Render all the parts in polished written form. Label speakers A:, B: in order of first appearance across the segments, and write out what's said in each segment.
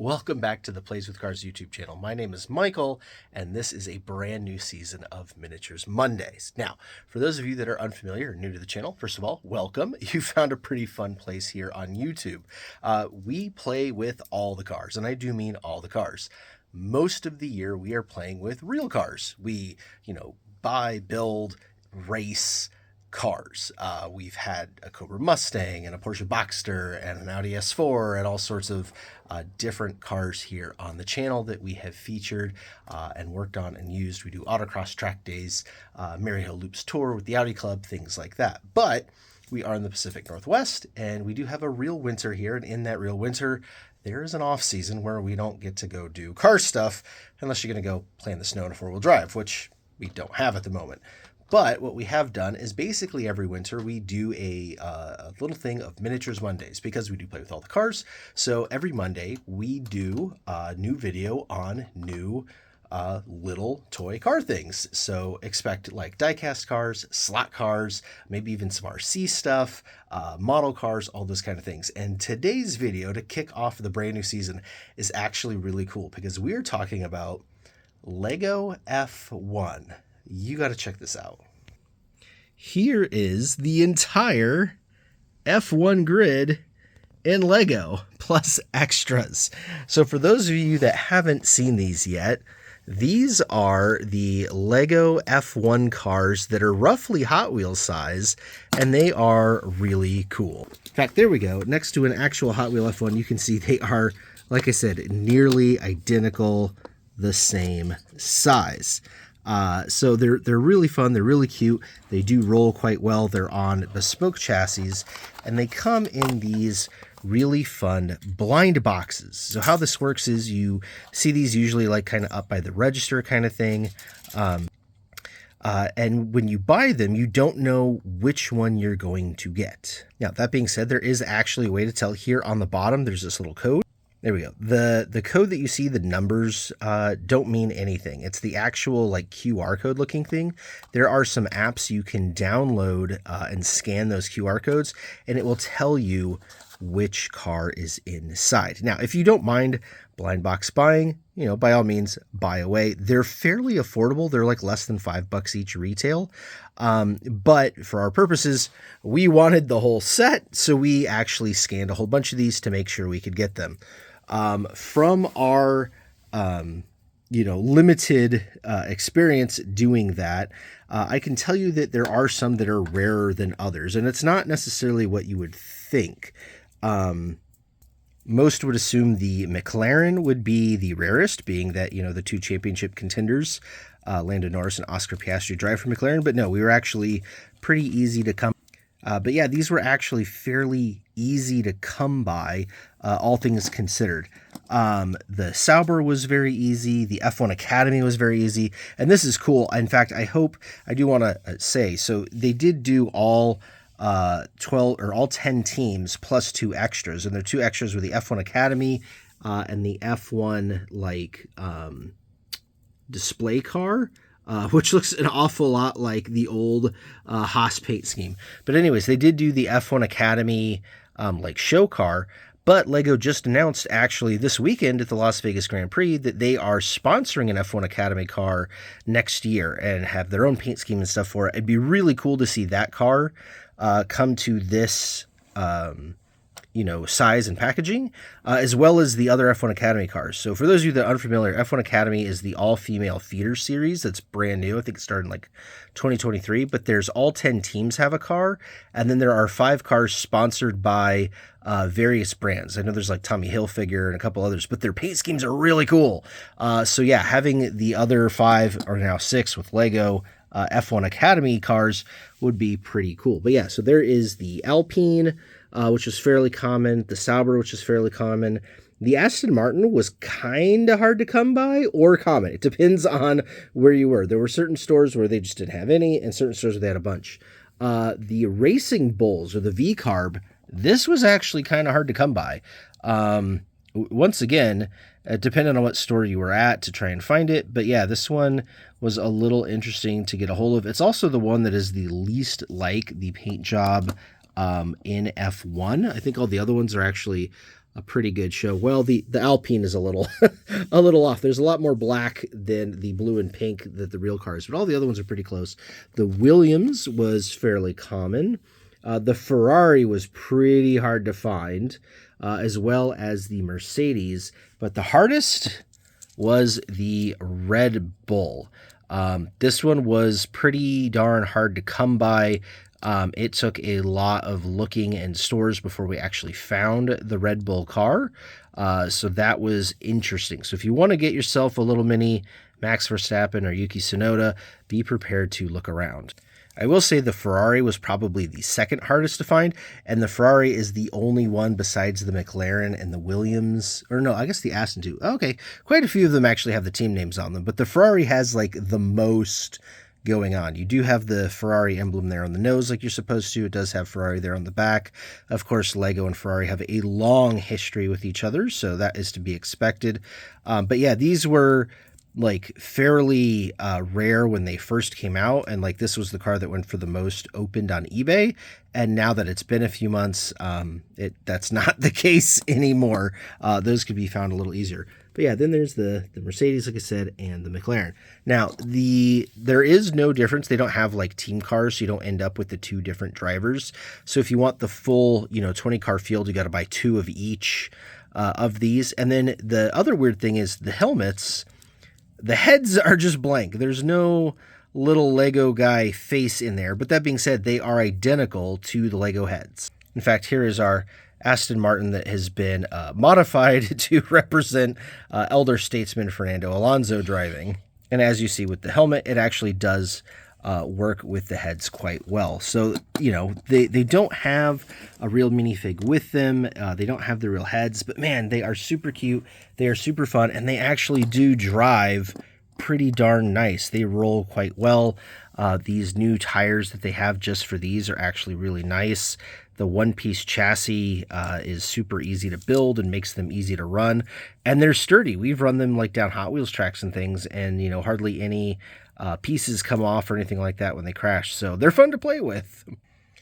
A: Welcome back to the Plays with Cars YouTube channel. My name is Michael, and this is a brand new season of Miniatures Mondays. Now, for those of you that are unfamiliar or new to the channel, first of all, welcome. You found a pretty fun place here on YouTube. We play with all the cars, and I do mean all the cars. Most of the year, we are playing with real cars. We, buy, build, race cars. We've had a Cobra Mustang and a Porsche Boxster and an Audi S4 and all sorts of different cars here on the channel that we have featured and worked on and used. We do autocross track days, Maryhill Loops tour with the Audi Club, things like that. But we are in the Pacific Northwest, and we do have a real winter here. And in that real winter, there is an off season where we don't get to go do car stuff unless you're going to go play in the snow in a four-wheel drive, which we don't have at the moment. But what we have done is basically every winter we do a little thing of Miniatures Mondays because we do play with all the cars. So every Monday we do a new video on new little toy car things. So expect like diecast cars, slot cars, maybe even some RC stuff, model cars, all those kind of things. And today's video to kick off the brand new season is actually really cool because we're talking about Lego F1. You got to check this out. Here is the entire F1 grid in Lego plus extras. So for those of you that haven't seen these yet, these are the Lego F1 cars that are roughly Hot Wheels size, and they are really cool. In fact, there we go. Next to an actual Hot Wheel F1, you can see they are, like I said, nearly identical, the same size. So they're really fun. They're really cute. They do roll quite well. They're on bespoke chassis, and they come in these really fun blind boxes. So how this works is you see these usually like kind of up by the register kind of thing. And when you buy them, you don't know which one you're going to get. Now, that being said, there is actually a way to tell. Here on the bottom, there's this little code. There we go. The code that you see, the numbers don't mean anything. It's the actual like QR code looking thing. There are some apps you can download and scan those QR codes, and it will tell you which car is inside. Now, if you don't mind blind box buying, by all means, buy away. They're fairly affordable. They're like less than $5 each retail. But for our purposes, we wanted the whole set, so we actually scanned a whole bunch of these to make sure we could get them. From our, limited experience doing that, I can tell you that there are some that are rarer than others, and it's not necessarily what you would think. Most would assume the McLaren would be the rarest, being that, the two championship contenders, Lando Norris and Oscar Piastri, drive for McLaren. But no, we were actually pretty easy to come. But yeah, these were actually fairly easy to come by, all things considered. The Sauber was very easy. The F1 Academy was very easy. And this is cool. In fact, I do want to say, so they did do all 12 or all 10 teams plus 2 extras. And their 2 extras were the F1 Academy and the F1 display car. Which looks an awful lot like the old Haas paint scheme. But anyways, they did do the F1 Academy show car, but Lego just announced actually this weekend at the Las Vegas Grand Prix that they are sponsoring an F1 Academy car next year and have their own paint scheme and stuff for it. It'd be really cool to see that car come to this size and packaging, as well as the other F1 Academy cars. So for those of you that are unfamiliar, F1 Academy is the all-female feeder series that's brand new. I think it started in 2023, but there's all 10 teams have a car, and then there are 5 cars sponsored by various brands. I know there's like Tommy Hilfiger and a couple others, but their paint schemes are really cool. So yeah, having the other 5 or now 6 with Lego F1 Academy cars would be pretty cool. But yeah, so there is the Alpine, which is fairly common, the Sauber, which is fairly common. The Aston Martin was kind of hard to come by or common. It depends on where you were. There were certain stores where they just didn't have any and certain stores where they had a bunch. The Racing Bulls or the V-Carb, this was actually kind of hard to come by. Once again, depending on what store you were at to try and find it. But yeah, this one was a little interesting to get a hold of. It's also the one that is the least like the paint job in F1. I think all the other ones are actually a pretty good show. Well, the Alpine is a little a little off. There's a lot more black than the blue and pink that the real cars, but all the other ones are pretty close. The Williams was fairly common. The Ferrari was pretty hard to find, as well as the Mercedes. But the hardest was the Red Bull. This one was pretty darn hard to come by. It took a lot of looking in stores before we actually found the Red Bull car. So that was interesting. So if you want to get yourself a little mini Max Verstappen or Yuki Tsunoda, be prepared to look around. I will say the Ferrari was probably the second hardest to find, and the Ferrari is the only one besides the McLaren and the Williams, or no, I guess the Aston too. Okay, quite a few of them actually have the team names on them, but the Ferrari has like the most going on. You do have the Ferrari emblem there on the nose like you're supposed to. It does have Ferrari there on the back. Of course, Lego and Ferrari have a long history with each other, so that is to be expected. But yeah, these were like fairly rare when they first came out, and like this was the car that went for the most opened on eBay, and now that it's been a few months, that's not the case anymore. Those could be found a little easier. But yeah, then there's the Mercedes, like I said, and the McLaren. Now, there is no difference. They don't have like team cars, so you don't end up with the two different drivers. So if you want the full 20 car field, you got to buy two of each of these. And then the other weird thing is the helmets. The heads are just blank. There's no little Lego guy face in there. But that being said, they are identical to the Lego heads. In fact, here is our Aston Martin that has been modified to represent elder statesman Fernando Alonso driving. And as you see with the helmet, it actually does work with the heads quite well. So, they don't have a real minifig with them. They don't have the real heads, but man, they are super cute. They are super fun, and they actually do drive pretty darn nice. They roll quite well. These new tires that they have just for these are actually really nice. The one-piece chassis is super easy to build and makes them easy to run, and they're sturdy. We've run them like down Hot Wheels tracks and things, and hardly any pieces come off or anything like that when they crash. So they're fun to play with.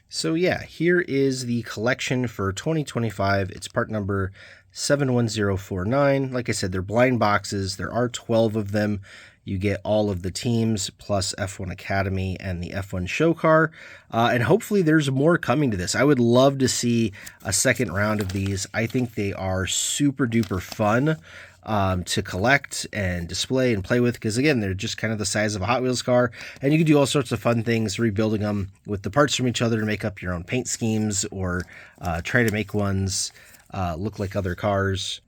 A: So yeah, here is the collection for 2025. It's part number 71049. Like I said, they're blind boxes. There are 12 of them. You get all of the teams plus F1 Academy and the F1 show car. And hopefully there's more coming to this. I would love to see a second round of these. I think they are super duper fun to collect and display and play with, because again, they're just kind of the size of a Hot Wheels car, and you can do all sorts of fun things rebuilding them with the parts from each other to make up your own paint schemes, or try to make ones look like other cars.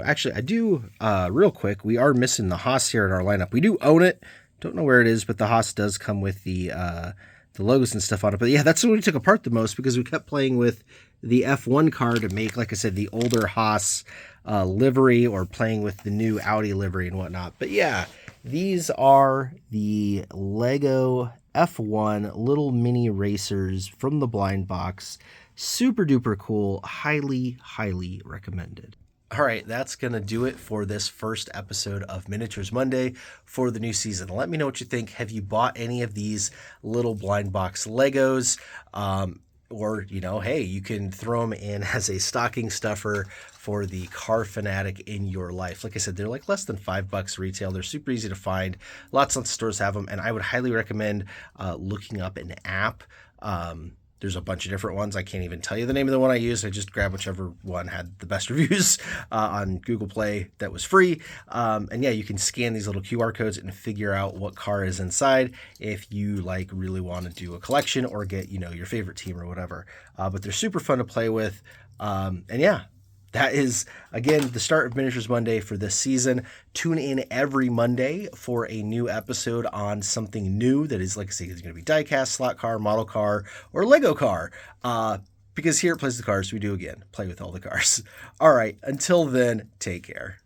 A: Actually, I do, real quick, we are missing the Haas here in our lineup. We do own it. Don't know where it is, but the Haas does come with the logos and stuff on it. But yeah, that's what we took apart the most, because we kept playing with the F1 car to make, like I said, the older Haas livery, or playing with the new Audi livery and whatnot. But yeah, these are the Lego F1 little mini racers from the blind box. Super duper cool. Highly, highly recommended. All right, that's going to do it for this first episode of Miniatures Monday for the new season. Let me know what you think. Have you bought any of these little blind box Legos? Or, hey, you can throw them in as a stocking stuffer for the car fanatic in your life. Like I said, they're like less than $5 retail. They're super easy to find. Lots of stores have them, and I would highly recommend looking up an app. There's a bunch of different ones. I can't even tell you the name of the one I used. I just grabbed whichever one had the best reviews on Google Play that was free. And yeah, you can scan these little QR codes and figure out what car is inside if you really want to do a collection or get, your favorite team or whatever. But they're super fun to play with. And yeah, that is, again, the start of Miniatures Monday for this season. Tune in every Monday for a new episode on something new that is, like I say, is going to be diecast, slot car, model car, or Lego car. Because here at Plays the Cars, we do, again, play with all the cars. All right, until then, take care.